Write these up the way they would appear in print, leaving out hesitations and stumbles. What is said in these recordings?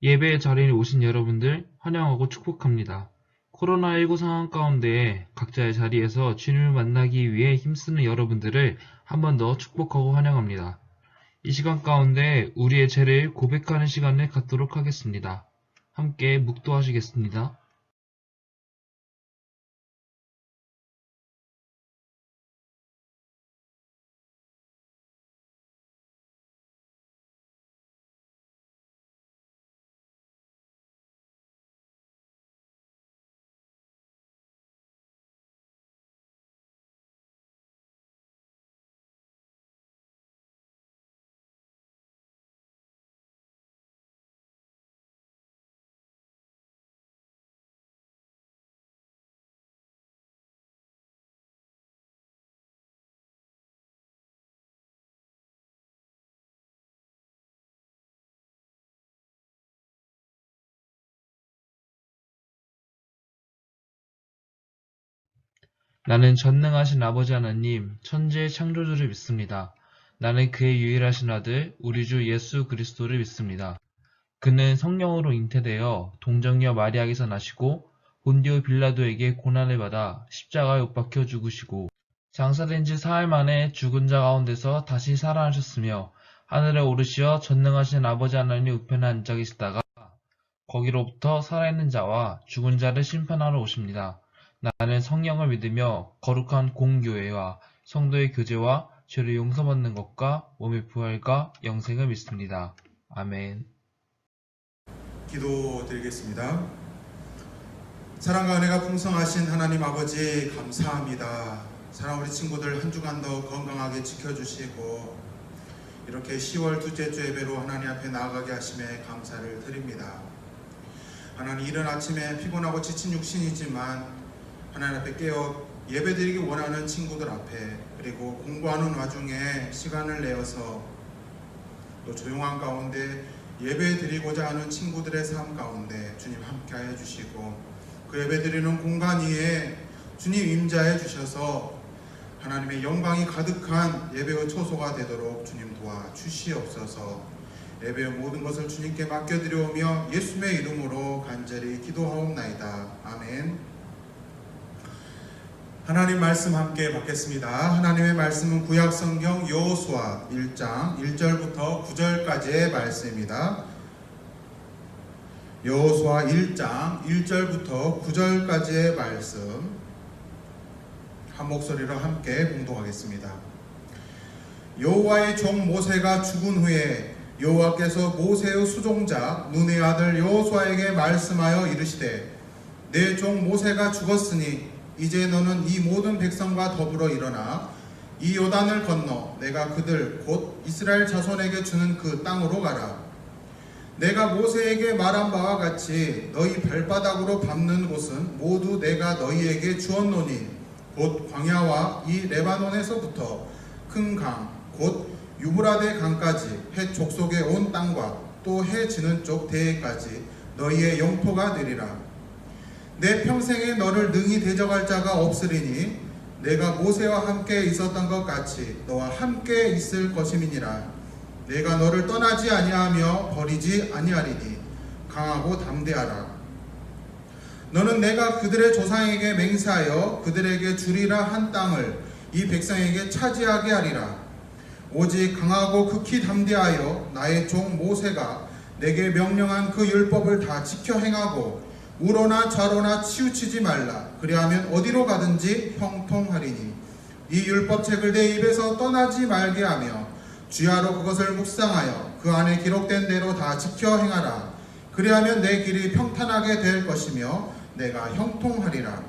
예배의 자리에 오신 여러분들 환영하고 축복합니다. 코로나19 상황 가운데 각자의 자리에서 주님을 만나기 위해 힘쓰는 여러분들을 한 번 더 축복하고 환영합니다. 이 시간 가운데 우리의 죄를 고백하는 시간을 갖도록 하겠습니다. 함께 묵도하시겠습니다. 나는 전능하신 아버지 하나님, 천지의 창조주를 믿습니다. 나는 그의 유일하신 아들, 우리 주 예수 그리스도를 믿습니다. 그는 성령으로 잉태되어 동정녀 마리아에게서 나시고 본디오 빌라도에게 고난을 받아 십자가에 못 박혀 죽으시고 장사된 지 사흘 만에 죽은 자 가운데서 다시 살아나셨으며 하늘에 오르시어 전능하신 아버지 하나님 우편에 앉아 계시다가 거기로부터 살아있는 자와 죽은 자를 심판하러 오십니다. 나는 성령을 믿으며 거룩한 공교회와 성도의 교제와 죄를 용서받는 것과 몸의 부활과 영생을 믿습니다. 아멘. 기도드리겠습니다. 사랑과 은혜가 풍성하신 하나님 아버지 감사합니다. 사랑 우리 친구들 한 주간 더 건강하게 지켜주시고 이렇게 10월 둘째 주 예배로 하나님 앞에 나아가게 하심에 감사를 드립니다. 하나님 이른 아침에 피곤하고 지친 육신이지만 하나님 앞에 깨어 예배드리기 원하는 친구들 앞에 그리고 공부하는 와중에 시간을 내어서 또 조용한 가운데 예배드리고자 하는 친구들의 삶 가운데 주님 함께하여 주시고 그 예배드리는 공간 위에 주님 임재하여 주셔서 하나님의 영광이 가득한 예배의 초소가 되도록 주님 도와주시옵소서. 예배의 모든 것을 주님께 맡겨드려오며 예수님의 이름으로 간절히 기도하옵나이다. 아멘. 하나님 말씀 함께 받겠습니다. 하나님의 말씀은 구약성경 여호수아 1장 1절부터 9절까지의 말씀입니다. 여호수아 1장 1절부터 9절까지의 말씀 한 목소리로 함께 봉독하겠습니다. 여호와의 종 모세가 죽은 후에 여호와께서 모세의 수종자 눈의 아들 여호수아에게 말씀하여 이르시되 내 종 모세가 죽었으니 이제 너는 이 모든 백성과 더불어 일어나 이 요단을 건너 내가 그들 곧 이스라엘 자손에게 주는 그 땅으로 가라. 내가 모세에게 말한 바와 같이 너희 발바닥으로 밟는 곳은 모두 내가 너희에게 주었노니 곧 광야와 이 레바논에서부터 큰 강 곧 유브라데 강까지 해 족속에 온 땅과 또 해 지는 쪽 대해까지 너희의 영토가 되리라. 내 평생에 너를 능히 대적할 자가 없으리니 내가 모세와 함께 있었던 것 같이 너와 함께 있을 것임이니라. 내가 너를 떠나지 아니하며 버리지 아니하리니 강하고 담대하라. 너는 내가 그들의 조상에게 맹세하여 그들에게 주리라 한 땅을 이 백성에게 차지하게 하리라. 오직 강하고 극히 담대하여 나의 종 모세가 내게 명령한 그 율법을 다 지켜 행하고 우로나 좌로나 치우치지 말라. 그리하면 어디로 가든지 형통하리니 이 율법책을 내 입에서 떠나지 말게 하며 주야로 그것을 묵상하여 그 안에 기록된 대로 다 지켜 행하라. 그리하면 내 길이 평탄하게 될 것이며 내가 형통하리라.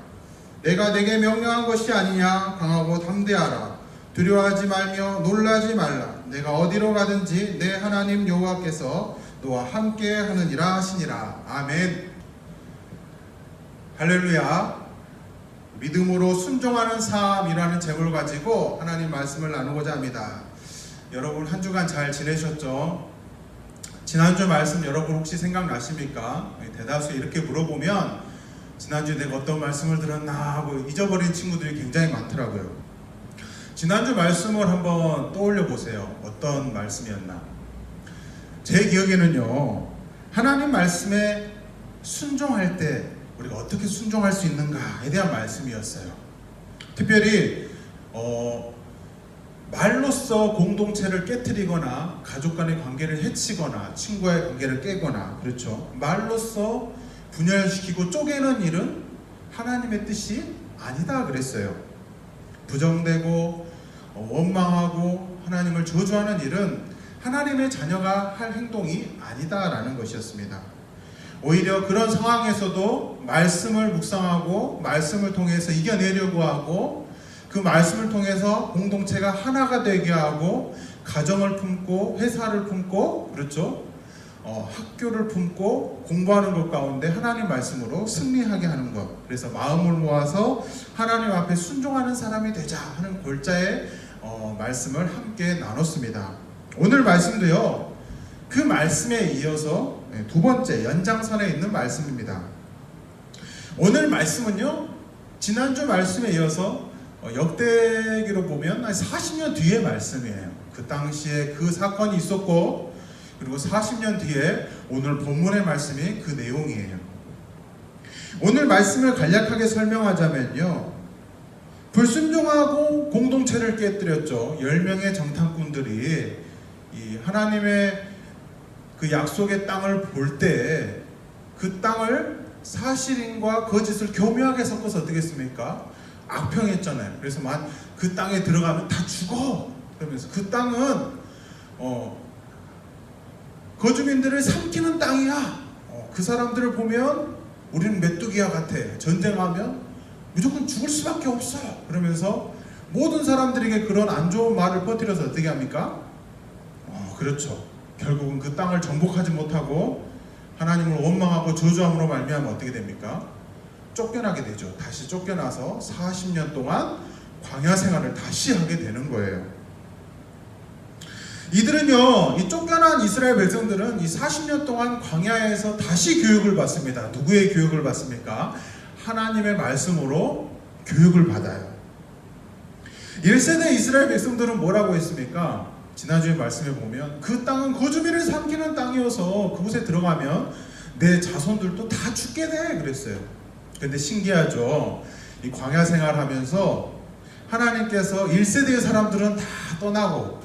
내가 내게 명령한 것이 아니냐. 강하고 담대하라. 두려워하지 말며 놀라지 말라. 내가 어디로 가든지 내 하나님 여호와께서 너와 함께 하느니라 하시니라. 아멘. 할렐루야. 믿음으로 순종하는 삶이라는 제목을 가지고 하나님 말씀을 나누고자 합니다. 여러분 한 주간 잘 지내셨죠? 지난주 말씀 여러분 혹시 생각나십니까? 대다수 이렇게 물어보면 지난주에 내가 어떤 말씀을 들었나 하고 잊어버린 친구들이 굉장히 많더라고요. 지난주 말씀을 한번 떠올려 보세요. 어떤 말씀이었나? 제 기억에는요, 하나님 말씀에 순종할 때 우리가 어떻게 순종할 수 있는가에 대한 말씀이었어요. 특별히 말로써 공동체를 깨트리거나 가족 간의 관계를 해치거나 친구와의 관계를 깨거나, 그렇죠, 말로써 분열시키고 쪼개는 일은 하나님의 뜻이 아니다 그랬어요. 부정되고 원망하고 하나님을 저주하는 일은 하나님의 자녀가 할 행동이 아니다라는 것이었습니다. 오히려 그런 상황에서도 말씀을 묵상하고 말씀을 통해서 이겨내려고 하고, 그 말씀을 통해서 공동체가 하나가 되게 하고, 가정을 품고 회사를 품고, 그렇죠, 학교를 품고 공부하는 것 가운데 하나님 말씀으로 승리하게 하는 것. 그래서 마음을 모아서 하나님 앞에 순종하는 사람이 되자 하는 골자의 말씀을 함께 나눴습니다. 오늘 말씀도요, 그 말씀에 이어서 두 번째 연장선에 있는 말씀입니다. 오늘 말씀은요, 지난주 말씀에 이어서 역대기로 보면 40년 뒤의 말씀이에요. 그 당시에 그 사건이 있었고, 그리고 40년 뒤에 오늘 본문의 말씀이 그 내용이에요. 오늘 말씀을 간략하게 설명하자면요, 불순종하고 공동체를 깨뜨렸죠. 10명의 정탐꾼들이 이 하나님의 그 약속의 땅을 볼 때 그 땅을 사실인과 거짓을 교묘하게 섞어서 어떻게 했습니까? 악평했잖아요. 그래서 그 땅에 들어가면 다 죽어. 그러면서 그 땅은 거주민들을 삼키는 땅이야. 그 사람들을 보면 우리는 메뚜기와 같아. 전쟁하면 무조건 죽을 수밖에 없어. 그러면서 모든 사람들에게 그런 안 좋은 말을 퍼뜨려서 어떻게 합니까? 그렇죠. 결국은 그 땅을 정복하지 못하고 하나님을 원망하고 저주함으로 말미암아 어떻게 됩니까? 쫓겨나게 되죠. 다시 쫓겨나서 40년 동안 광야 생활을 다시 하게 되는 거예요. 이들은요, 이 쫓겨난 이스라엘 백성들은 이 40년 동안 광야에서 다시 교육을 받습니다. 누구의 교육을 받습니까? 하나님의 말씀으로 교육을 받아요. 1세대 이스라엘 백성들은 뭐라고 했습니까? 지난주에 말씀에 보면 그 땅은 거주민을 삼키는 땅이어서 그곳에 들어가면 내 자손들도 다 죽게 돼 그랬어요. 근데 신기하죠. 이 광야 생활하면서 하나님께서 1세대의 사람들은 다 떠나고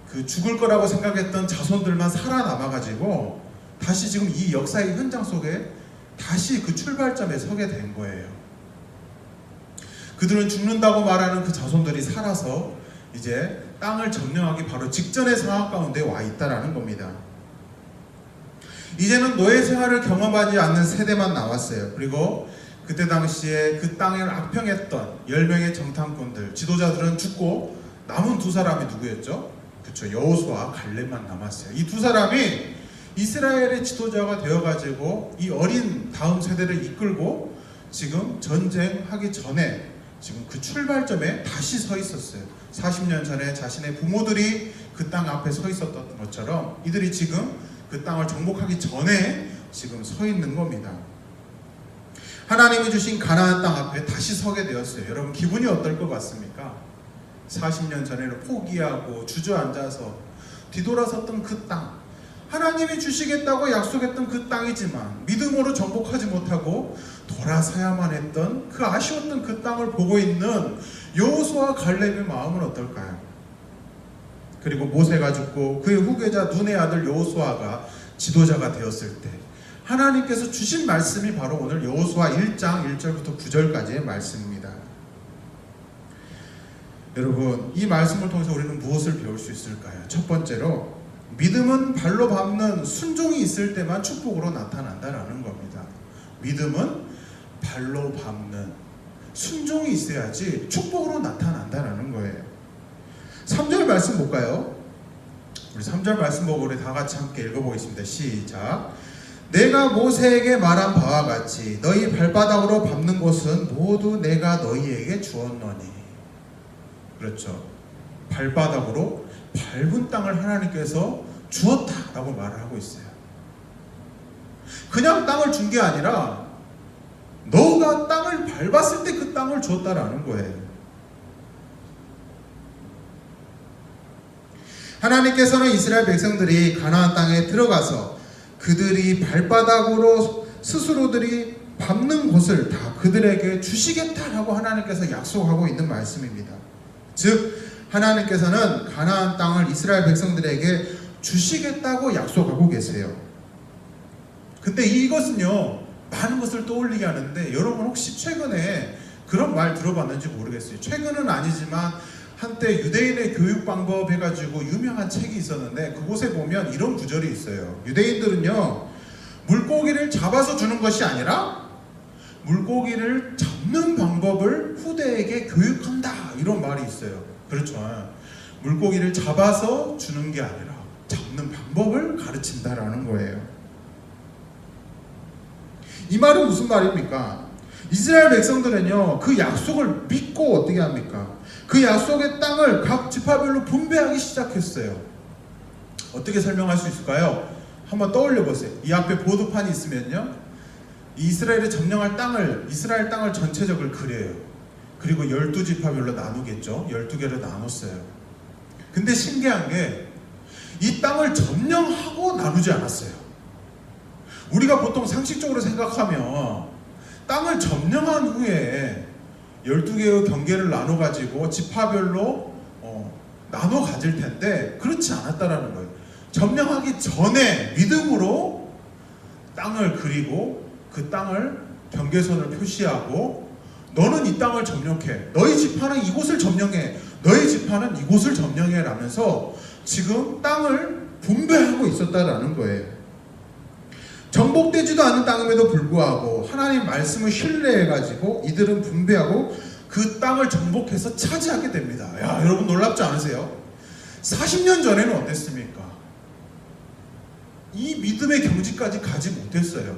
그 죽을 거라고 생각했던 자손들만 살아남아가지고 다시 지금 이 역사의 현장 속에 다시 그 출발점에 서게 된 거예요. 그들은 죽는다고 말하는 그 자손들이 살아서 이제 땅을 점령하기 바로 직전의 상황 가운데 와 있다라는 겁니다. 이제는 노예 생활을 경험하지 않는 세대만 남았어요. 그리고 그때 당시에 그 땅을 악평했던 10명의 정탐꾼들, 지도자들은 죽고 남은 두 사람이 누구였죠? 그렇죠. 여호수아와 갈렙만 남았어요. 이 두 사람이 이스라엘의 지도자가 되어가지고 이 어린 다음 세대를 이끌고 지금 전쟁하기 전에 지금 그 출발점에 다시 서 있었어요. 40년 전에 자신의 부모들이 그 땅 앞에 서 있었던 것처럼 이들이 지금 그 땅을 정복하기 전에 지금 서 있는 겁니다. 하나님이 주신 가나안 땅 앞에 다시 서게 되었어요. 여러분 기분이 어떨 것 같습니까? 40년 전에는 포기하고 주저앉아서 뒤돌아섰던 그 땅, 하나님이 주시겠다고 약속했던 그 땅이지만 믿음으로 정복하지 못하고 돌아서야만 했던 그 아쉬웠던 그 땅을 보고 있는 여호수아와 갈렙의 마음은 어떨까요? 그리고 모세가 죽고 그의 후계자 눈의 아들 여호수아가 지도자가 되었을 때 하나님께서 주신 말씀이 바로 오늘 여호수아 1장 1절부터 9절까지의 말씀입니다. 여러분, 이 말씀을 통해서 우리는 무엇을 배울 수 있을까요? 첫 번째로, 믿음은 발로 밟는 순종이 있을 때만 축복으로 나타난다라는 겁니다. 믿음은 발로 밟는 순종이 있어야지 축복으로 나타난다라는 거예요. 3절 말씀 볼까요? 우리 3절 말씀 보고 우리 다 같이 함께 읽어보겠습니다. 시작. 내가 모세에게 말한 바와 같이 너희 발바닥으로 밟는 곳은 모두 내가 너희에게 주었노니. 그렇죠. 발바닥으로 밟은 땅을 하나님께서 주었다라고 말을 하고 있어요. 그냥 땅을 준 게 아니라 너가 땅을 밟았을 때 그 땅을 줬다라는 거예요. 하나님께서는 이스라엘 백성들이 가나안 땅에 들어가서 그들이 발바닥으로 스스로들이 밟는 곳을 다 그들에게 주시겠다라고 하나님께서 약속하고 있는 말씀입니다. 즉 하나님께서는 가나안 땅을 이스라엘 백성들에게 주시겠다고 약속하고 계세요. 근데 이것은요, 많은 것을 떠올리게 하는데, 여러분 혹시 최근에 그런 말 들어봤는지 모르겠어요. 최근은 아니지만 한때 유대인의 교육 방법 해가지고 유명한 책이 있었는데, 그곳에 보면 이런 구절이 있어요. 유대인들은요, 물고기를 잡아서 주는 것이 아니라 물고기를 잡는 방법을 후대에게 교육한다, 이런 말이 있어요. 그렇죠. 물고기를 잡아서 주는 게 아니라 잡는 방법을 가르친다라는 거예요. 이 말은 무슨 말입니까? 이스라엘 백성들은요, 그 약속을 믿고 어떻게 합니까? 그 약속의 땅을 각 지파별로 분배하기 시작했어요. 어떻게 설명할 수 있을까요? 한번 떠올려 보세요. 이 앞에 보드판이 있으면요, 이스라엘이 점령할 땅을, 이스라엘 땅을 전체적으로 그려요. 그리고 12지파별로 나누겠죠. 12개로 나눴어요. 근데 신기한 게 이 땅을 점령하고 나누지 않았어요. 우리가 보통 상식적으로 생각하면 땅을 점령한 후에 12개의 경계를 나눠 가지고 지파별로 나눠 가질 텐데, 그렇지 않았다라는 거예요. 점령하기 전에 믿음으로 땅을 그리고 그 땅을 경계선을 표시하고, 너는 이 땅을 점령해, 너희 지파는 이곳을 점령해, 너희 지파는 이곳을 점령해 라면서 지금 땅을 분배하고 있었다라는 거예요. 정복되지도 않은 땅임에도 불구하고 하나님 말씀을 신뢰해가지고 이들은 분배하고 그 땅을 정복해서 차지하게 됩니다. 야, 여러분 놀랍지 않으세요? 40년 전에는 어땠습니까? 이 믿음의 경지까지 가지 못했어요.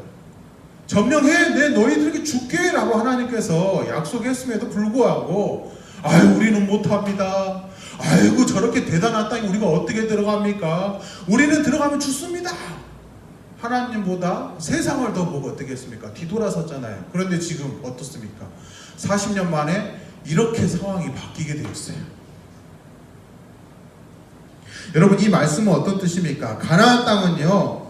점령해, 내 너희들에게 줄게 라고 하나님께서 약속했음에도 불구하고, 아유 우리는 못합니다. 아이고 저렇게 대단한 땅에 우리가 어떻게 들어갑니까? 우리는 들어가면 죽습니다. 하나님보다 세상을 더 보고 어떻게 했습니까? 뒤돌아섰잖아요. 그런데 지금 어떻습니까? 40년 만에 이렇게 상황이 바뀌게 되었어요. 여러분, 이 말씀은 어떤 뜻입니까? 가나안 땅은요,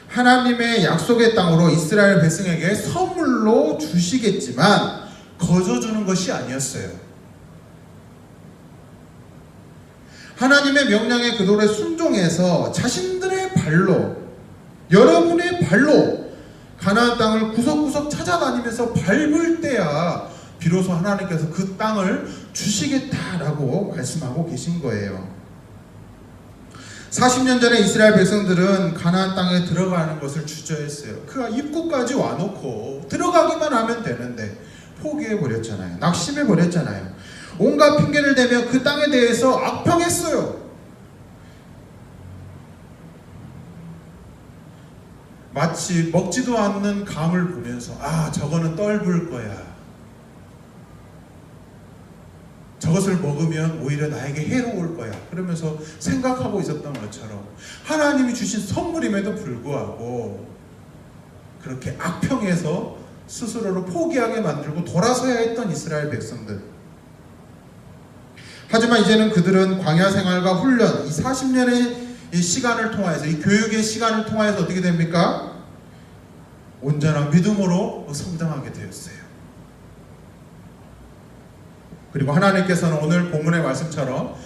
하나님의 약속의 땅으로 이스라엘 백성에게 선물로 주시겠지만 거저 주는 것이 아니었어요. 하나님의 명령에 그대로 순종해서 자신들의 발로, 여러분의 발로 가나안 땅을 구석구석 찾아다니면서 밟을 때야 비로소 하나님께서 그 땅을 주시겠다라고 말씀하고 계신 거예요. 40년 전에 이스라엘 백성들은 가나안 땅에 들어가는 것을 주저했어요. 그 입구까지 와놓고 들어가기만 하면 되는데 포기해버렸잖아요. 낙심해버렸잖아요. 온갖 핑계를 대며 그 땅에 대해서 악평했어요. 마치 먹지도 않는 감을 보면서, 아 저거는 떫을 거야, 저것을 먹으면 오히려 나에게 해로울 거야, 그러면서 생각하고 있었던 것처럼 하나님이 주신 선물임에도 불구하고 그렇게 악평해서 스스로를 포기하게 만들고 돌아서야 했던 이스라엘 백성들. 하지만 이제는 그들은 광야 생활과 훈련, 이 40년의 이 시간을 통해서, 이 교육의 시간을 통해서 어떻게 됩니까? 온전한 믿음으로 성장하게 되었어요. 그리고 하나님께서는 오늘 본문의 말씀처럼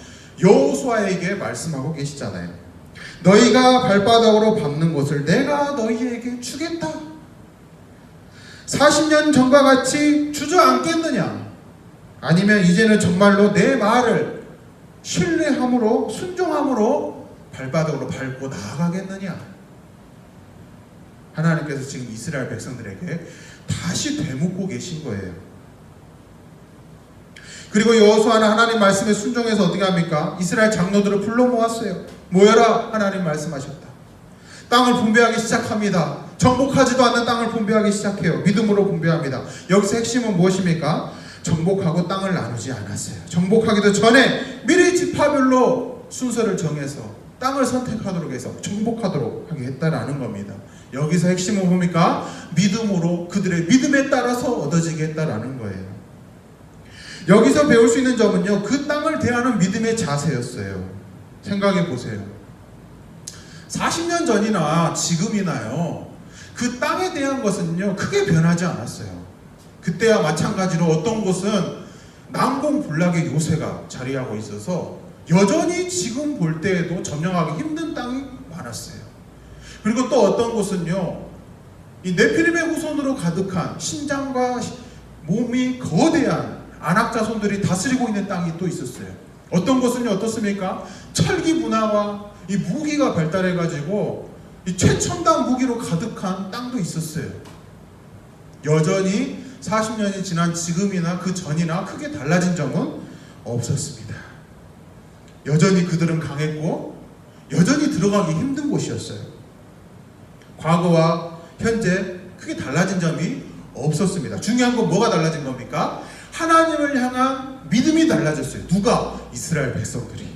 여호수아에게 말씀하고 계시잖아요. 너희가 발바닥으로 밟는 곳을 내가 너희에게 주겠다. 40년 전과 같이 주저앉겠느냐? 아니면 이제는 정말로 내 말을 신뢰함으로, 순종함으로 발바닥으로 밟고 나아가겠느냐? 하나님께서 지금 이스라엘 백성들에게 다시 되묻고 계신 거예요. 그리고 여호수아는 하나님 말씀에 순종해서 어떻게 합니까? 이스라엘 장로들을 불러 모았어요. 모여라, 하나님 말씀하셨다. 땅을 분배하기 시작합니다. 정복하지도 않는 땅을 분배하기 시작해요. 믿음으로 분배합니다. 여기서 핵심은 무엇입니까? 정복하고 땅을 나누지 않았어요. 정복하기도 전에 미리 지파별로 순서를 정해서 땅을 선택하도록 해서 정복하도록 하게 했다라는 겁니다. 여기서 핵심은 뭡니까? 믿음으로, 그들의 믿음에 따라서 얻어지게 했다라는 거예요. 여기서 배울 수 있는 점은요, 그 땅을 대하는 믿음의 자세였어요. 생각해 보세요. 40년 전이나 지금이나요, 그 땅에 대한 것은요 크게 변하지 않았어요. 그때와 마찬가지로 어떤 곳은 난공불락의 요새가 자리하고 있어서 여전히 지금 볼 때에도 점령하기 힘든 땅이 많았어요. 그리고 또 어떤 곳은요, 이 네피림의 후손으로 가득한 신장과 몸이 거대한 아낙 자손들이 다스리고 있는 땅이 또 있었어요. 어떤 곳은요 어떻습니까? 철기 문화와 이 무기가 발달해가지고 이 최첨단 무기로 가득한 땅도 있었어요. 여전히 40년이 지난 지금이나 그 전이나 크게 달라진 점은 없었습니다. 여전히 그들은 강했고 여전히 들어가기 힘든 곳이었어요. 과거와 현재 크게 달라진 점이 없었습니다. 중요한 건 뭐가 달라진 겁니까? 하나님을 향한 믿음이 달라졌어요. 누가? 이스라엘 백성들이.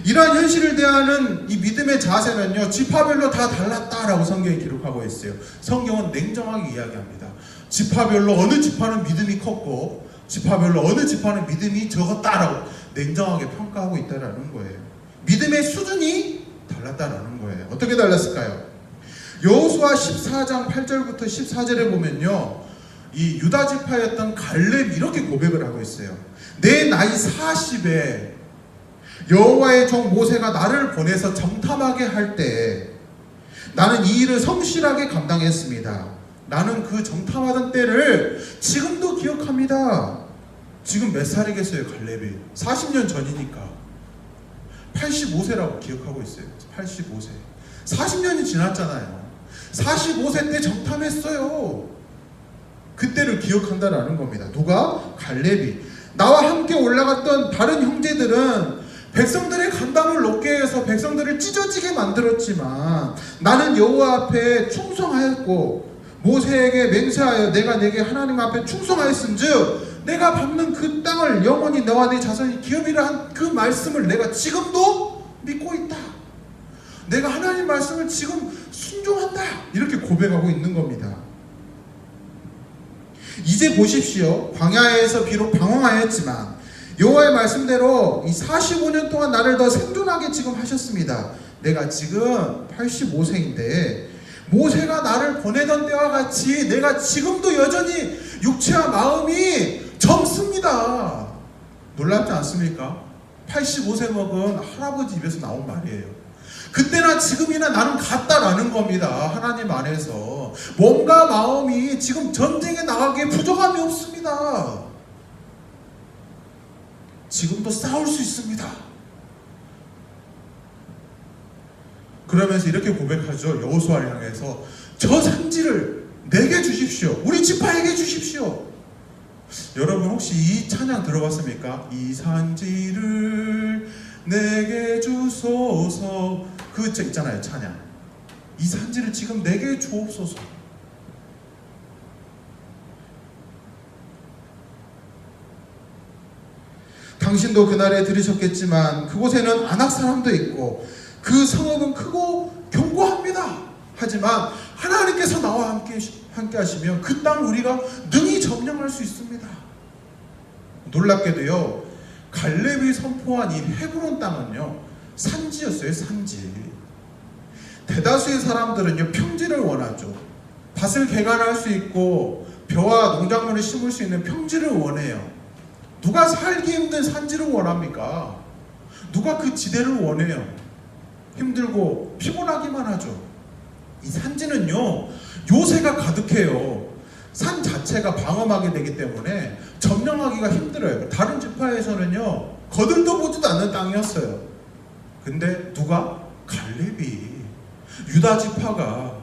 이러한 현실을 대하는 이 믿음의 자세는요, 지파별로 다 달랐다라고 성경이 기록하고 있어요. 성경은 냉정하게 이야기합니다. 지파별로 어느 지파는 믿음이 컸고 지파별로 어느 지파는 믿음이 적었다라고 냉정하게 평가하고 있다라는 거예요. 믿음의 수준이 달랐다라는 거예요. 어떻게 달랐을까요? 여호수아 14장 8절부터 14절에 보면요, 이 유다 지파였던 갈렙이 이렇게 고백을 하고 있어요. 내 나이 40에 여호와의 종 모세가 나를 보내서 정탐하게 할 때 나는 이 일을 성실하게 감당했습니다. 나는 그 정탐하던 때를 지금도 기억합니다. 지금 몇 살이겠어요? 갈렙이 40년 전이니까 85세라고 기억하고 있어요. 85세. 40년이 지났잖아요. 45세 때 정탐했어요. 그때를 기억한다라는 겁니다. 누가? 갈렙이. 나와 함께 올라갔던 다른 형제들은 백성들의 간담을 높게 해서 백성들을 찢어지게 만들었지만 나는 여호와 앞에 충성하였고 모세에게 맹세하여 내가 내게 하나님 앞에 충성하였은즉 내가 밟는 그 땅을 영원히 너와 네 자손이 기업이라 한 그 말씀을 내가 지금도 믿고 있다. 내가 하나님 말씀을 지금 순종한다. 이렇게 고백하고 있는 겁니다. 이제 보십시오. 광야에서 비록 방황하였지만 여호와의 말씀대로 이 45년 동안 나를 더 생존하게 지금 하셨습니다. 내가 지금 85세인데 모세가 나를 보내던 때와 같이 내가 지금도 여전히 육체와 마음이 젊습니다. 놀랍지 않습니까? 85세 먹은 할아버지 입에서 나온 말이에요. 그때나 지금이나 나는 같다라는 겁니다. 하나님 안에서 몸과 마음이 지금 전쟁에 나가기에 부족함이 없습니다. 지금도 싸울 수 있습니다. 그러면서 이렇게 고백하죠. 여호수아를 향해서 저 산지를 내게 주십시오. 우리 지파에게 주십시오. 여러분 혹시 이 찬양 들어봤습니까? 이 산지를 내게 주소서. 그 있잖아요, 찬양. 이 산지를 지금 내게 주옵소서. 당신도 그날에 들으셨겠지만 그곳에는 아낙 사람도 있고 그 성읍은 크고 견고합니다. 하지만 하나님께서 나와 함께 하시면 그 땅 우리가 능히 점령할 수 있습니다. 놀랍게도요, 갈렙이 선포한 이 헤브론 땅은요 산지였어요. 산지. 대다수의 사람들은요 평지를 원하죠. 밭을 개간할 수 있고 벼와 농작물을 심을 수 있는 평지를 원해요. 누가 살기 힘든 산지를 원합니까? 누가 그 지대를 원해요? 힘들고 피곤하기만 하죠. 이 산지는요 요새가 가득해요. 산 자체가 방어막이 되기 때문에 점령하기가 힘들어요. 다른 지파에서는요 거들떠 보지도 않는 땅이었어요. 근데 누가? 갈렙이, 유다 지파가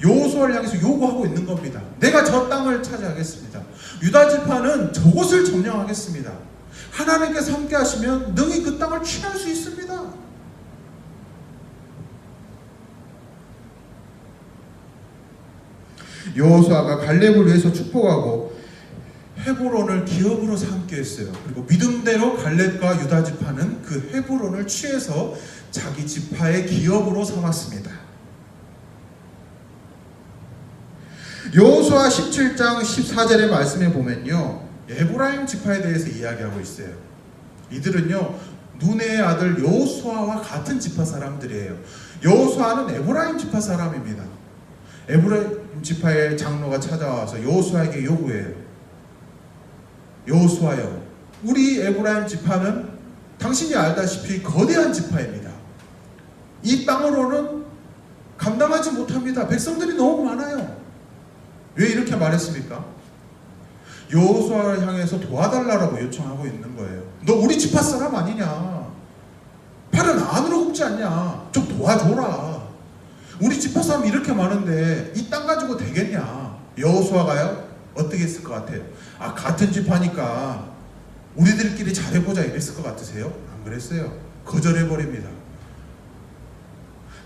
여호수아를 향해서 요구하고 있는 겁니다. 내가 저 땅을 차지하겠습니다. 유다 지파는 저곳을 점령하겠습니다. 하나님께서 함께 하시면 능히 그 땅을 취할 수 있습니다. 여호수아가 갈렙을 위해서 축복하고 헤브론을 기업으로 삼게 했어요. 그리고 믿음대로 갈렙과 유다 지파는 그 헤브론을 취해서 자기 지파의 기업으로 삼았습니다. 여호수아 17장 14절의 말씀에 보면요, 에브라임 지파에 대해서 이야기하고 있어요. 이들은요 눈의 아들 여호수아와 같은 지파 사람들이에요. 여호수아는 에브라임 지파 사람입니다. 에브라임 지파의 장로가 찾아와서 여호수아에게 요구해요. 여호수아여, 우리 에브라임 지파는 당신이 알다시피 거대한 지파입니다. 이 땅으로는 감당하지 못합니다. 백성들이 너무 많아요. 왜 이렇게 말했습니까? 여호수아를 향해서 도와달라고 요청하고 있는 거예요. 너 우리 지파 사람 아니냐? 팔은 안으로 굽지 않냐? 좀 도와줘라. 우리 지파 사람 이렇게 많은데 이 땅 가지고 되겠냐? 여호수아가요? 어떻게 했을 것 같아요? 아, 같은 지파니까 우리들끼리 잘해보자 이랬을 것 같으세요? 안 그랬어요. 거절해버립니다.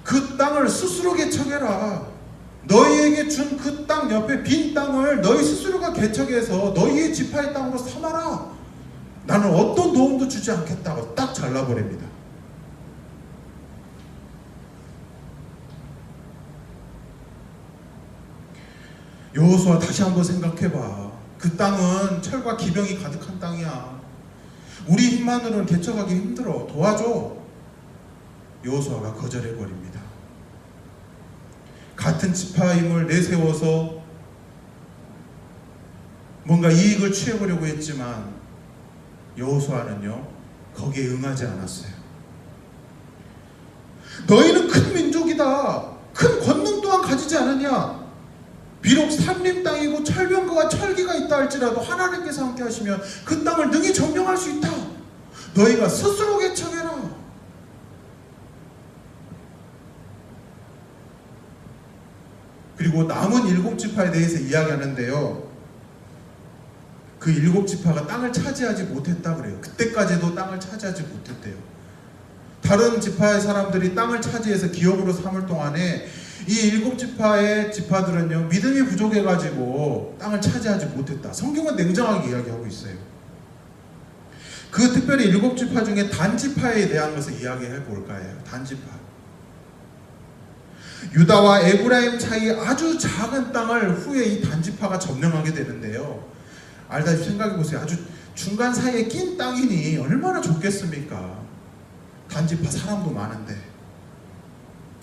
그 땅을 스스로 개척해라. 너희에게 준 그 땅 옆에 빈 땅을 너희 스스로가 개척해서 너희의 지파의 땅으로 삼아라. 나는 어떤 도움도 주지 않겠다고 딱 잘라버립니다. 여호수아, 다시 한번 생각해봐. 그 땅은 철과 기병이 가득한 땅이야. 우리 힘만으로는 개척하기 힘들어. 도와줘. 여호수아가 거절해버립니다. 같은 지파임을 내세워서 뭔가 이익을 취해보려고 했지만 여호수아는요, 거기에 응하지 않았어요. 너희는 큰 민족이다. 큰 권능 또한 가지지 않느냐? 비록 산림 땅이고 철병거와 철기가 있다 할지라도 하나님께서 함께 하시면 그 땅을 능히 점령할 수 있다. 너희가 스스로 개척해라. 그리고 남은 7지파에 대해서 이야기하는데요, 그 7지파가 땅을 차지하지 못했다 그래요. 그때까지도 땅을 차지하지 못했대요. 다른 지파의 사람들이 땅을 차지해서 기업으로 삼을 동안에 이 7지파의 지파들은요, 믿음이 부족해가지고 땅을 차지하지 못했다. 성경은 냉정하게 이야기하고 있어요. 그 특별히 7지파 중에 단지파에 대한 것을 이야기해 볼까요? 단지파. 유다와 에브라임 사이 아주 작은 땅을 후에 이 단지파가 점령하게 되는데요, 알다시피 생각해보세요. 아주 중간 사이에 낀 땅이니 얼마나 좋겠습니까? 단지파 사람도 많은데.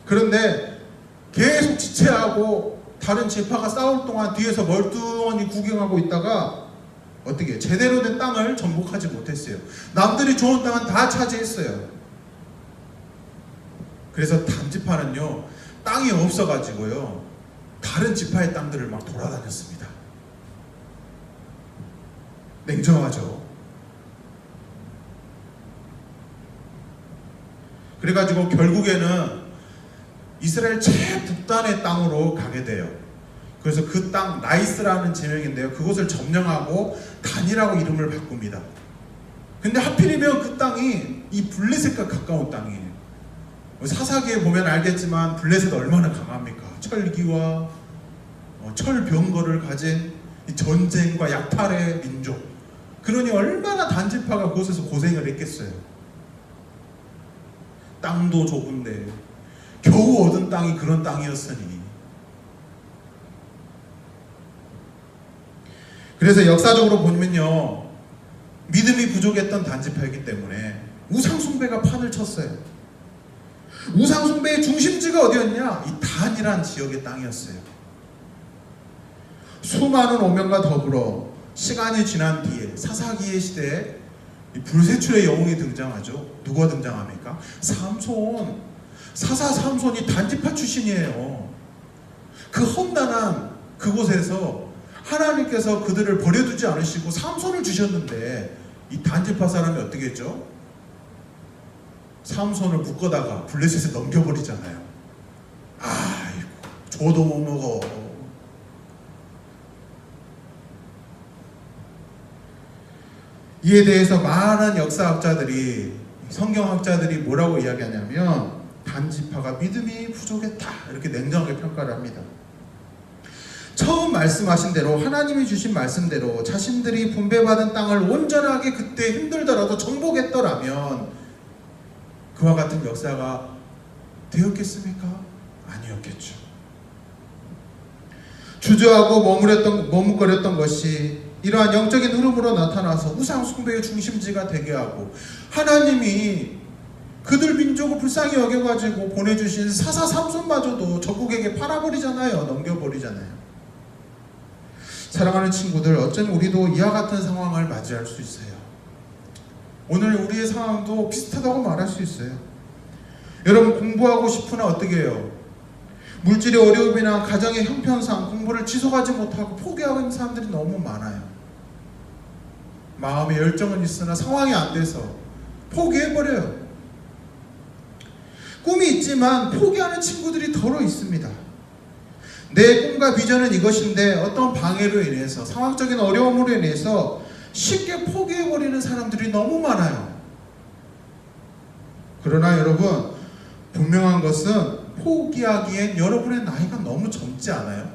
그런데 계속 지체하고 다른 지파가 싸울 동안 뒤에서 멀뚱히 구경하고 있다가 어떻게 제대로 된 땅을 정복하지 못했어요. 남들이 좋은 땅은 다 차지했어요. 그래서 단지파는요, 땅이 없어가지고요, 다른 지파의 땅들을 막 돌아다녔습니다. 냉정하죠. 그래가지고 결국에는 이스라엘 최북단의 땅으로 가게 돼요. 그래서 그 땅 나이스라는 지명인데요, 그곳을 점령하고 단이라고 이름을 바꿉니다. 근데 하필이면 그 땅이 이 블레셋과 가까운 땅이에요. 사사기에 보면 알겠지만 블레셋 얼마나 강합니까? 철기와 철병거를 가진 이 전쟁과 약탈의 민족. 그러니 얼마나 단지파가 그곳에서 고생을 했겠어요. 땅도 좁은데 겨우 얻은 땅이 그런 땅이었으니. 그래서 역사적으로 보면요, 믿음이 부족했던 단지파이기 때문에 우상숭배가 판을 쳤어요. 우상숭배의 중심지가 어디였냐? 이 단이란 지역의 땅이었어요. 수많은 오명과 더불어 시간이 지난 뒤에 사사기의 시대에 이 불세출의 영웅이 등장하죠. 누가 등장합니까? 삼손. 사사 삼손이 단지파 출신이에요. 그 험난한 그곳에서 하나님께서 그들을 버려두지 않으시고 삼손을 주셨는데 이 단지파 사람이 어떻게 했죠? 삼손을 묶어다가 블레셋에 넘겨버리잖아요. 아이고, 줘도 못 먹어. 이에 대해서 많은 역사학자들이, 성경학자들이 뭐라고 이야기하냐면 단지파가 믿음이 부족했다, 이렇게 냉정하게 평가를 합니다. 처음 말씀하신 대로, 하나님이 주신 말씀대로 자신들이 분배받은 땅을 온전하게 그때 힘들더라도 정복했더라면 그와 같은 역사가 되었겠습니까? 아니었겠죠. 주저하고 머뭇거렸던 것이 이러한 영적인 흐름으로 나타나서 우상 숭배의 중심지가 되게 하고, 하나님이 그들 민족을 불쌍히 여겨가지고 보내주신 사사 삼손마저도 적국에게 팔아버리잖아요. 넘겨버리잖아요. 사랑하는 친구들, 어쩌면 우리도 이와 같은 상황을 맞이할 수 있어요. 오늘 우리의 상황도 비슷하다고 말할 수 있어요. 여러분, 공부하고 싶으나 어떻게 해요? 물질의 어려움이나 가정의 형편상 공부를 지속하지 못하고 포기하는 사람들이 너무 많아요. 마음에 열정은 있으나 상황이 안 돼서 포기해버려요. 꿈이 있지만 포기하는 친구들이 더러 있습니다. 내 꿈과 비전은 이것인데 어떤 방해로 인해서, 상황적인 어려움으로 인해서 쉽게 포기해버리는 사람들이 너무 많아요. 그러나 여러분, 분명한 것은 포기하기엔 여러분의 나이가 너무 젊지 않아요?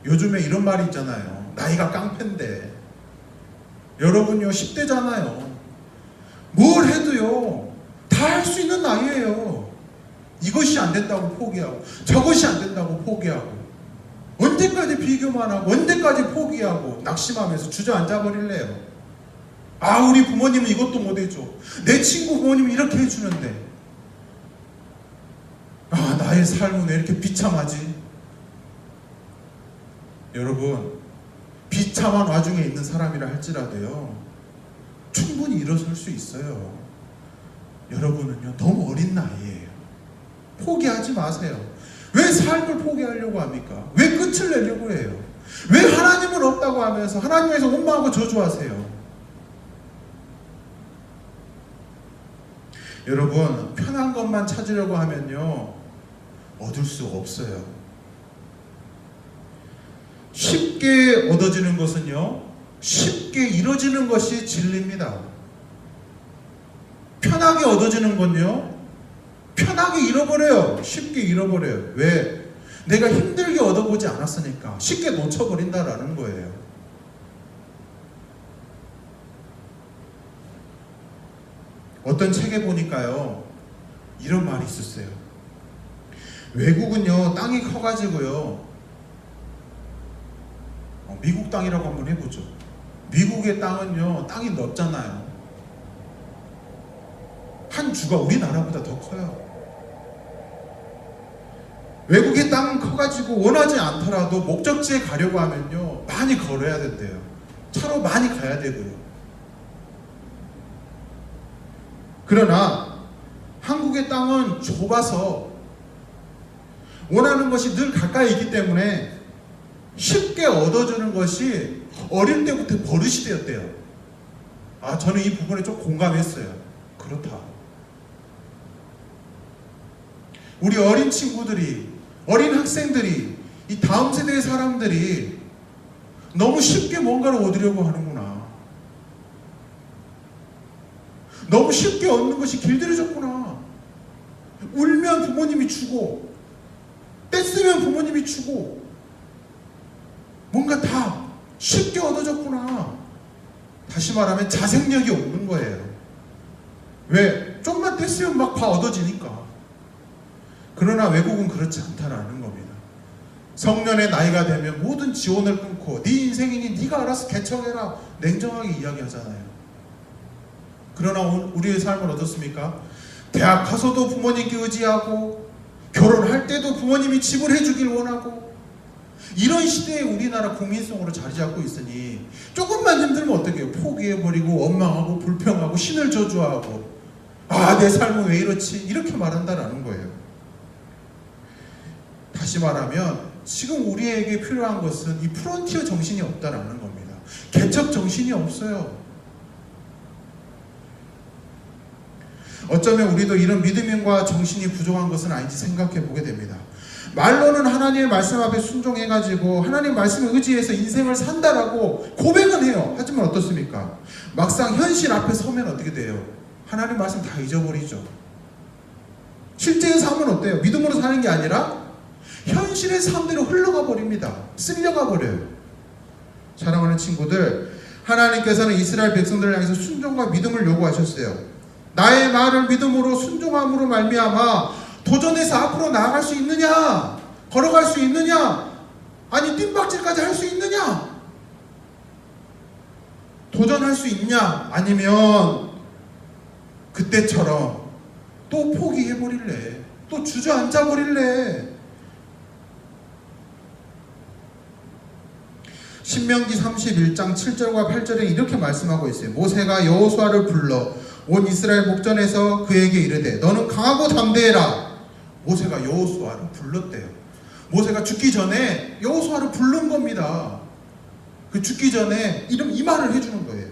요즘에 이런 말이 있잖아요. 나이가 깡패인데. 여러분요 10대잖아요. 뭘 해도요 다 할 수 있는 나이예요. 이것이 안 된다고 포기하고, 저것이 안 된다고 포기하고, 언제까지 비교만 하고, 언제까지 포기하고 낙심하면서 주저앉아 버릴래요. 아, 우리 부모님은 이것도 못 해줘. 내 친구 부모님은 이렇게 해주는데, 아, 나의 삶은 왜 이렇게 비참하지? 여러분, 비참한 와중에 있는 사람이라 할지라도요 충분히 일어설 수 있어요. 여러분은요 너무 어린 나이에요. 포기하지 마세요. 왜 삶을 포기하려고 합니까? 왜 끝을 내려고 해요? 왜 하나님은 없다고 하면서 하나님에서 원망하고 저주하세요? 여러분, 편한 것만 찾으려고 하면요 얻을 수 없어요. 쉽게 얻어지는 것은요 쉽게 이루어지는 것이 진리입니다. 편하게 얻어지는 건요 편하게 잃어버려요. 쉽게 잃어버려요. 왜? 내가 힘들게 얻어보지 않았으니까 쉽게 놓쳐버린다라는 거예요. 어떤 책에 보니까요 이런 말이 있었어요. 외국은요 땅이 커가지고요 미국 땅이라고 한번 해보죠. 미국의 땅은요 땅이 넓잖아요. 한 주가 우리나라보다 더 커요. 외국의 땅은 커가지고 원하지 않더라도 목적지에 가려고 하면요 많이 걸어야 된대요. 차로 많이 가야 되고요. 그러나 한국의 땅은 좁아서 원하는 것이 늘 가까이 있기 때문에 쉽게 얻어주는 것이 어릴 때부터 버릇이 되었대요. 아, 저는 이 부분에 좀 공감했어요. 그렇다. 우리 어린 친구들이, 어린 학생들이, 이 다음 세대의 사람들이 너무 쉽게 뭔가를 얻으려고 하는구나. 너무 쉽게 얻는 것이 길들여졌구나. 울면 부모님이 주고, 떼쓰면 부모님이 주고, 뭔가 다 쉽게 얻어졌구나. 다시 말하면 자생력이 없는 거예요. 왜? 좀만 떼쓰면 막 다 얻어지니까. 그러나 외국은 그렇지 않다라는 겁니다. 성년의 나이가 되면 모든 지원을 끊고 네 인생이니 네가 알아서 개척해라 냉정하게 이야기하잖아요. 그러나 우리의 삶은 어떻습니까? 대학 가서도 부모님께 의지하고, 결혼할 때도 부모님이 지불해 주길 원하고, 이런 시대에 우리나라 국민성으로 자리 잡고 있으니 조금만 힘들면 어떻게 해요? 포기해버리고 원망하고 불평하고 신을 저주하고, 아, 내 삶은 왜 이렇지? 이렇게 말한다라는 거예요. 다시 말하면 지금 우리에게 필요한 것은 이 프론티어 정신이 없다라는 겁니다. 개척 정신이 없어요. 어쩌면 우리도 이런 믿음과 정신이 부족한 것은 아닌지 생각해 보게 됩니다. 말로는 하나님의 말씀 앞에 순종해가지고 하나님 말씀을 의지해서 인생을 산다라고 고백은 해요. 하지만 어떻습니까? 막상 현실 앞에 서면 어떻게 돼요? 하나님 말씀 다 잊어버리죠. 실제의 삶은 어때요? 믿음으로 사는 게 아니라 현실의 삶대로 흘러가 버립니다. 쓸려가 버려요. 사랑하는 친구들, 하나님께서는 이스라엘 백성들을 향해서 순종과 믿음을 요구하셨어요. 나의 말을 믿음으로 순종함으로 말미암아 도전해서 앞으로 나아갈 수 있느냐? 걸어갈 수 있느냐? 아니 뜀박질까지 할 수 있느냐? 도전할 수 있냐? 아니면 그때처럼 또 포기해버릴래? 또 주저앉아버릴래? 신명기 31장 7절과 8절에 이렇게 말씀하고 있어요. 모세가 여호수아를 불러 온 이스라엘 목전에서 그에게 이르되 너는 강하고 담대해라. 모세가 여호수아를 불렀대요. 모세가 죽기 전에 여호수아를 부른 겁니다. 그 죽기 전에 이 말을 해주는 거예요.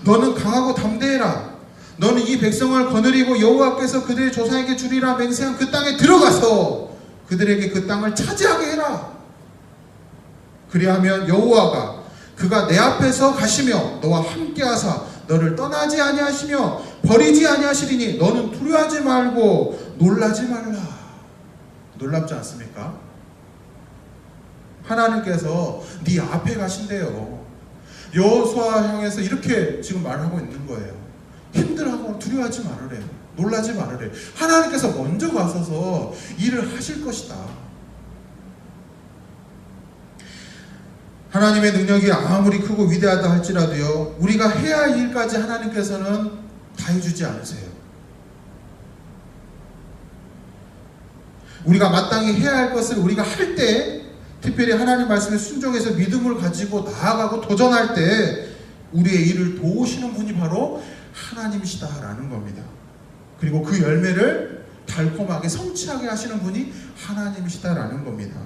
너는 강하고 담대해라. 너는 이 백성을 거느리고 여호와께서 그들의 조상에게 주리라 맹세한 그 땅에 들어가서 그들에게 그 땅을 차지하게 해라. 그리하면 여호와가 그가 내 앞에서 가시며 너와 함께하사 너를 떠나지 아니하시며 버리지 아니하시리니 너는 두려워하지 말고 놀라지 말라. 놀랍지 않습니까? 하나님께서 네 앞에 가신대요. 여호수아 향해서 이렇게 지금 말하고 있는 거예요. 힘들어하고 두려워하지 말으래. 놀라지 말으래. 하나님께서 먼저 가셔서 일을 하실 것이다. 하나님의 능력이 아무리 크고 위대하다 할지라도요, 우리가 해야 할 일까지 하나님께서는 다 해주지 않으세요. 우리가 마땅히 해야 할 것을 우리가 할 때, 특별히 하나님 말씀에 순종해서 믿음을 가지고 나아가고 도전할 때 우리의 일을 도우시는 분이 바로 하나님이시다라는 겁니다. 그리고 그 열매를 달콤하게 성취하게 하시는 분이 하나님이시다라는 겁니다.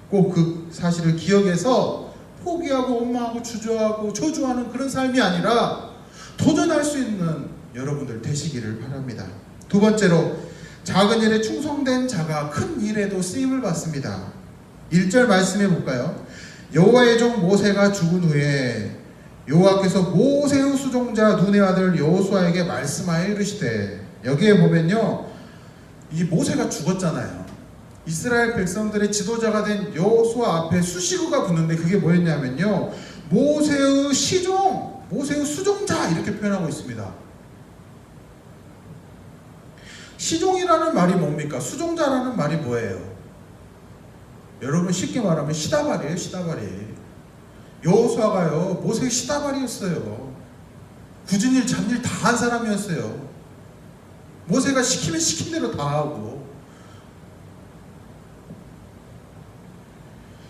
꼭 그 사실을 기억해서 포기하고 원망하고 주저하고 저주하는 그런 삶이 아니라 도전할 수 있는 여러분들 되시기를 바랍니다. 두 번째로, 작은 일에 충성된 자가 큰 일에도 쓰임을 받습니다. 1절 말씀해 볼까요? 여호와의 종 모세가 죽은 후에 여호와께서 모세의 수종자 눈의 아들 여호수아에게 말씀하여 이르시되, 여기에 보면요, 이 모세가 죽었잖아요. 이스라엘 백성들의 지도자가 된 여호수아 앞에 수식어가 붙는데 그게 뭐였냐면요, 모세의 시종, 모세의 수종자 이렇게 표현하고 있습니다. 시종이라는 말이 뭡니까? 수종자라는 말이 뭐예요? 여러분 쉽게 말하면 시다발이에요. 시다발이. 여호수아가요 모세의 시다발이었어요. 굳은 일 잡일 다 한 사람이었어요. 모세가 시키면 시킨 대로 다 하고.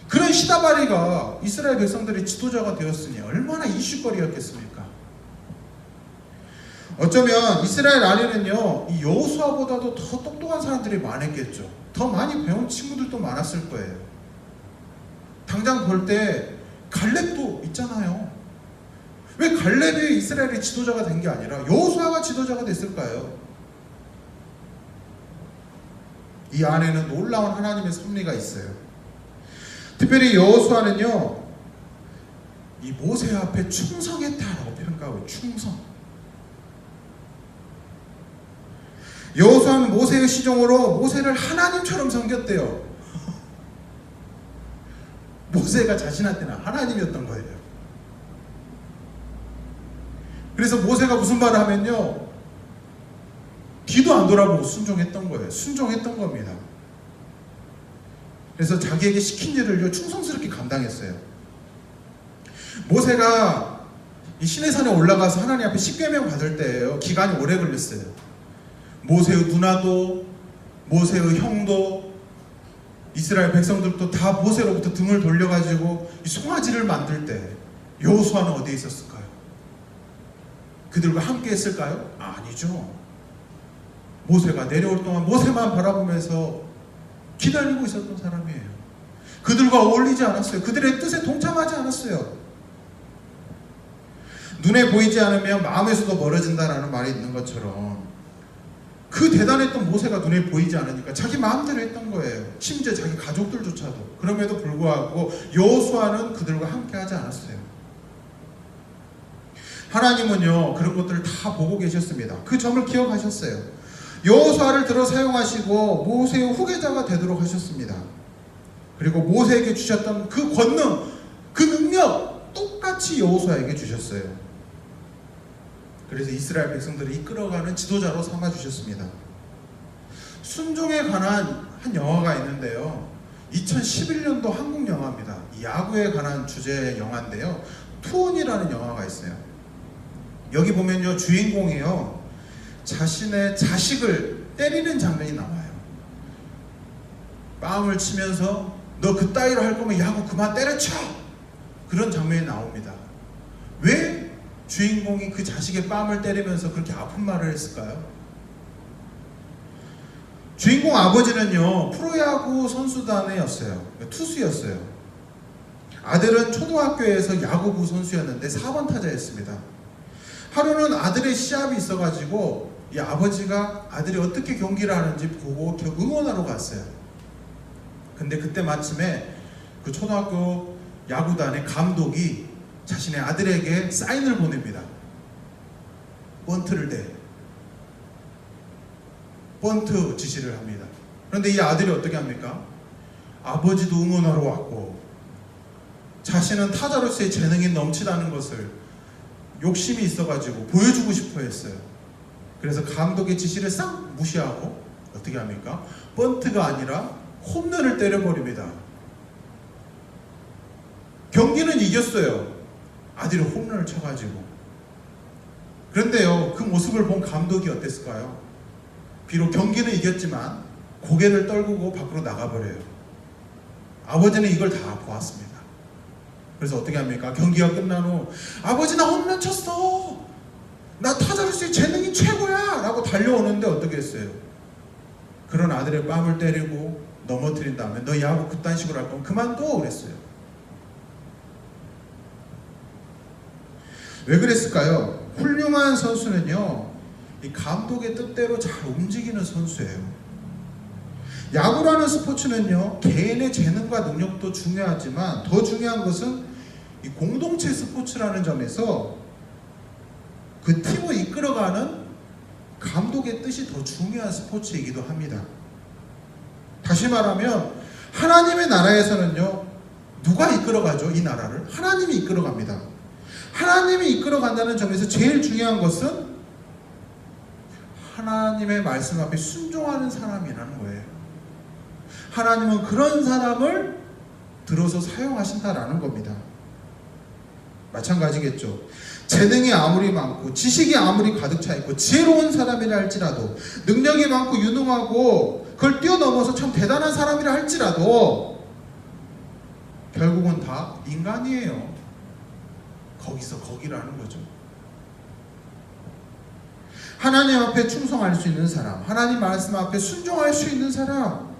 그런 시다바리가 이스라엘 백성들의 지도자가 되었으니 얼마나 이슈거리였겠습니까? 어쩌면 이스라엘 안에는요, 이 여호수아보다도 더 똑똑한 사람들이 많았겠죠. 더 많이 배운 친구들도 많았을 거예요. 당장 볼 때 갈렙도 있잖아요. 왜 갈렙이 이스라엘의 지도자가 된 게 아니라 여호수아가 지도자가 됐을까요? 이 안에는 놀라운 하나님의 섭리가 있어요. 특별히 여호수아는요, 이 모세 앞에 충성했다라고 평가하고, 충성. 여호수아는 모세의 시종으로 모세를 하나님처럼 섬겼대요. 모세가 자신한테는 하나님이었던 거예요. 그래서 모세가 무슨 말을 하면요, 뒤도 안 돌아보고 순종했던 거예요. 순종했던 겁니다. 그래서 자기에게 시킨 일을 충성스럽게 감당했어요. 모세가 이 시내산에 올라가서 하나님 앞에 십계명 받을 때예요. 기간이 오래 걸렸어요. 모세의 누나도 모세의 형도 이스라엘 백성들도 다 모세로부터 등을 돌려가지고 이 송아지를 만들 때 여호수아는 어디에 있었을까요? 그들과 함께 했을까요? 아니죠. 모세가 내려올 동안 모세만 바라보면서 기다리고 있었던 사람이에요. 그들과 어울리지 않았어요. 그들의 뜻에 동참하지 않았어요. 눈에 보이지 않으면 마음에서도 멀어진다라는 말이 있는 것처럼 그 대단했던 모세가 눈에 보이지 않으니까 자기 마음대로 했던 거예요. 심지어 자기 가족들조차도. 그럼에도 불구하고 여호수아는 그들과 함께 하지 않았어요. 하나님은요, 그런 것들을 다 보고 계셨습니다. 그 점을 기억하셨어요. 여호수아를 들어 사용하시고 모세의 후계자가 되도록 하셨습니다. 그리고 모세에게 주셨던 그 권능, 그 능력 똑같이 여호수아에게 주셨어요. 그래서 이스라엘 백성들을 이끌어가는 지도자로 삼아주셨습니다. 순종에 관한 한 영화가 있는데요, 2011년도 한국 영화입니다. 야구에 관한 주제의 영화인데요. 투혼이라는 영화가 있어요. 여기 보면요, 주인공이요, 자신의 자식을 때리는 장면이 나와요. 뺨을 치면서 너 그따위로 할 거면 야구 그만 때려쳐! 그런 장면이 나옵니다. 왜 주인공이 그 자식의 뺨을 때리면서 그렇게 아픈 말을 했을까요? 주인공 아버지는요, 프로야구 선수단이었어요. 투수였어요. 아들은 초등학교에서 야구부 선수였는데 4번 타자였습니다. 하루는 아들의 시합이 있어가지고 이 아버지가 아들이 어떻게 경기를 하는지 보고 응원하러 갔어요. 근데 그때 마침에 그 초등학교 야구단의 감독이 자신의 아들에게 사인을 보냅니다. 번트를 대. 번트 지시를 합니다. 그런데 이 아들이 어떻게 합니까? 아버지도 응원하러 왔고 자신은 타자로서의 재능이 넘치다는 것을 욕심이 있어가지고 보여주고 싶어 했어요. 그래서 감독의 지시를 싹 무시하고 어떻게 합니까? 번트가 아니라 홈런을 때려버립니다. 경기는 이겼어요. 아들이 홈런을 쳐가지고. 그런데요, 그 모습을 본 감독이 어땠을까요? 비록 경기는 이겼지만 고개를 떨구고 밖으로 나가버려요. 아버지는 이걸 다 보았습니다. 그래서 어떻게 합니까? 경기가 끝난 후 아버지 나 홈런 쳤어! 나 타자로서의 재능이 최고야! 라고 달려오는데 어떻게 했어요? 그런 아들의 뺨을 때리고 넘어뜨린 다음에 너 야구 그딴 식으로 할 거면 그만둬! 그랬어요. 왜 그랬을까요? 훌륭한 선수는요, 이 감독의 뜻대로 잘 움직이는 선수예요. 야구라는 스포츠는요, 개인의 재능과 능력도 중요하지만 더 중요한 것은 이 공동체 스포츠라는 점에서 그 팀을 이끌어가는 감독의 뜻이 더 중요한 스포츠이기도 합니다. 다시 말하면 하나님의 나라에서는요, 누가 이끌어가죠? 이 나라를? 하나님이 이끌어갑니다. 하나님이 이끌어간다는 점에서 제일 중요한 것은 하나님의 말씀 앞에 순종하는 사람이라는 거예요. 하나님은 그런 사람을 들어서 사용하신다라는 겁니다. 마찬가지겠죠. 재능이 아무리 많고 지식이 아무리 가득 차 있고 지혜로운 사람이라 할지라도 능력이 많고 유능하고 그걸 뛰어넘어서 참 대단한 사람이라 할지라도 결국은 다 인간이에요. 거기서 거기라는 거죠. 하나님 앞에 충성할 수 있는 사람, 하나님 말씀 앞에 순종할 수 있는 사람,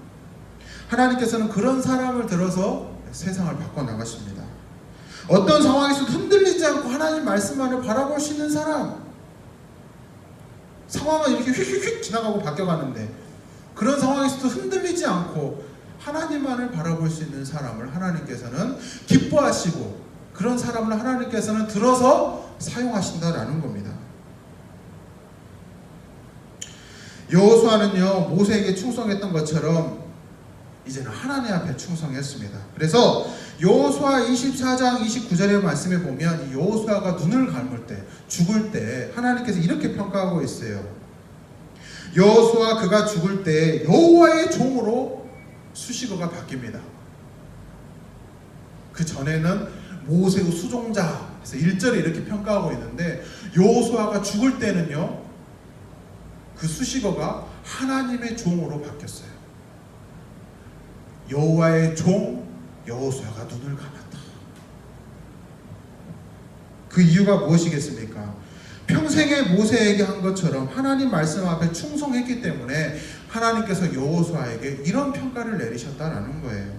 하나님께서는 그런 사람을 들어서 세상을 바꿔나가십니다. 어떤 상황에서도 흔들리지 않고 하나님 말씀만을 바라볼 수 있는 사람, 상황은 이렇게 휙휙휙 지나가고 바뀌어가는데 그런 상황에서도 흔들리지 않고 하나님만을 바라볼 수 있는 사람을 하나님께서는 기뻐하시고 그런 사람을 하나님께서는 들어서 사용하신다라는 겁니다. 여호수아는요, 모세에게 충성했던 것처럼 이제는 하나님 앞에 충성했습니다. 그래서 여호수아 24장 29절의 말씀에 보면 이 여호수아가 눈을 감을 때, 죽을 때 하나님께서 이렇게 평가하고 있어요. 여호수아 그가 죽을 때 여호와의 종으로 수식어가 바뀝니다. 그 전에는 모세의 수종자, 그래서 1절에 이렇게 평가하고 있는데 여호수아가 죽을 때는요, 그 수식어가 하나님의 종으로 바뀌었어요. 여호와의 종 여호수아가 눈을 감았다. 그 이유가 무엇이겠습니까? 평생에 모세에게 한 것처럼 하나님 말씀 앞에 충성했기 때문에 하나님께서 여호수아에게 이런 평가를 내리셨다라는 거예요.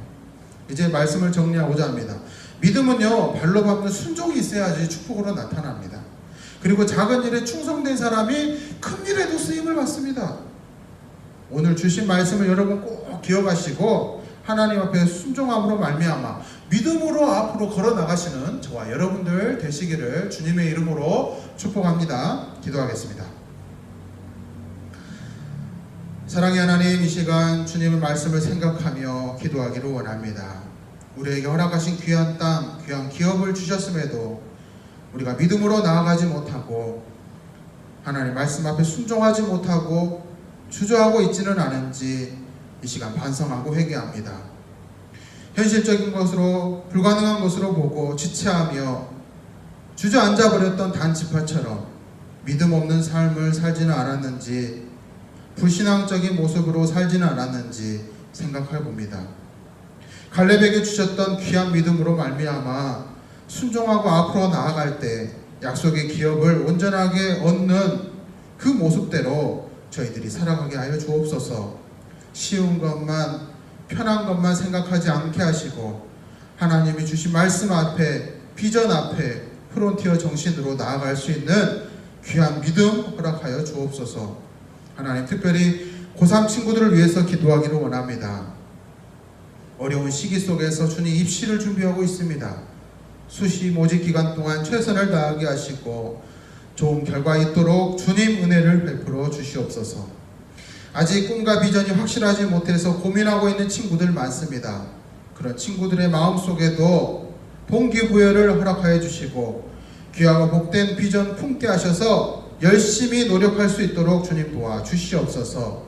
이제 말씀을 정리하고자 합니다. 믿음은요, 발로 밟는 순종이 있어야지 축복으로 나타납니다. 그리고 작은 일에 충성된 사람이 큰 일에도 쓰임을 받습니다. 오늘 주신 말씀을 여러분 꼭 기억하시고 하나님 앞에 순종함으로 말미암아 믿음으로 앞으로 걸어 나가시는 저와 여러분들 되시기를 주님의 이름으로 축복합니다. 기도하겠습니다. 사랑의 하나님, 이 시간 주님의 말씀을 생각하며 기도하기를 원합니다. 우리에게 허락하신 귀한 땅, 귀한 기업을 주셨음에도 우리가 믿음으로 나아가지 못하고 하나님 말씀 앞에 순종하지 못하고 주저하고 있지는 않은지 이 시간 반성하고 회개합니다. 현실적인 것으로 불가능한 것으로 보고 지체하며 주저앉아 버렸던 단지파처럼 믿음 없는 삶을 살지는 않았는지, 불신앙적인 모습으로 살지는 않았는지 생각해 봅니다. 갈렙에게 주셨던 귀한 믿음으로 말미암아 순종하고 앞으로 나아갈 때 약속의 기업을 온전하게 얻는 그 모습대로 저희들이 살아가게 하여 주옵소서. 쉬운 것만, 편한 것만 생각하지 않게 하시고 하나님이 주신 말씀 앞에, 비전 앞에 프론티어 정신으로 나아갈 수 있는 귀한 믿음 허락하여 주옵소서. 하나님, 특별히 고3 친구들을 위해서 기도하기를 원합니다. 어려운 시기 속에서 주님 입시를 준비하고 있습니다. 수시 모집 기간 동안 최선을 다하게 하시고 좋은 결과 있도록 주님 은혜를 베풀어 주시옵소서. 아직 꿈과 비전이 확실하지 못해서 고민하고 있는 친구들 많습니다. 그런 친구들의 마음속에도 동기부여를 허락하여 주시고 귀하고 복된 비전 품게 하셔서 열심히 노력할 수 있도록 주님 도와주시옵소서.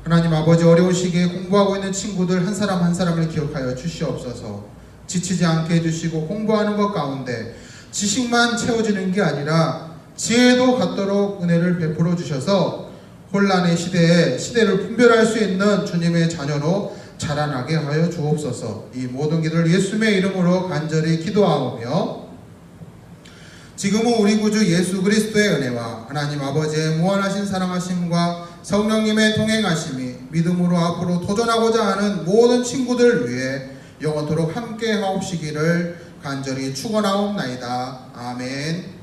하나님 아버지, 어려운 시기에 공부하고 있는 친구들 한 사람 한 사람을 기억하여 주시옵소서. 지치지 않게 해주시고 공부하는 것 가운데 지식만 채워지는 게 아니라 지혜도 갖도록 은혜를 베풀어 주셔서 혼란의 시대에 시대를 분별할 수 있는 주님의 자녀로 자라나게 하여 주옵소서. 이 모든 기도를 예수님의 이름으로 간절히 기도하오며, 지금은 우리 구주 예수 그리스도의 은혜와 하나님 아버지의 무한하신 사랑하심과 성령님의 동행하심이 믿음으로 앞으로 도전하고자 하는 모든 친구들 위해 영원토록 함께 하옵시기를 간절히 축원하옵나이다. 아멘.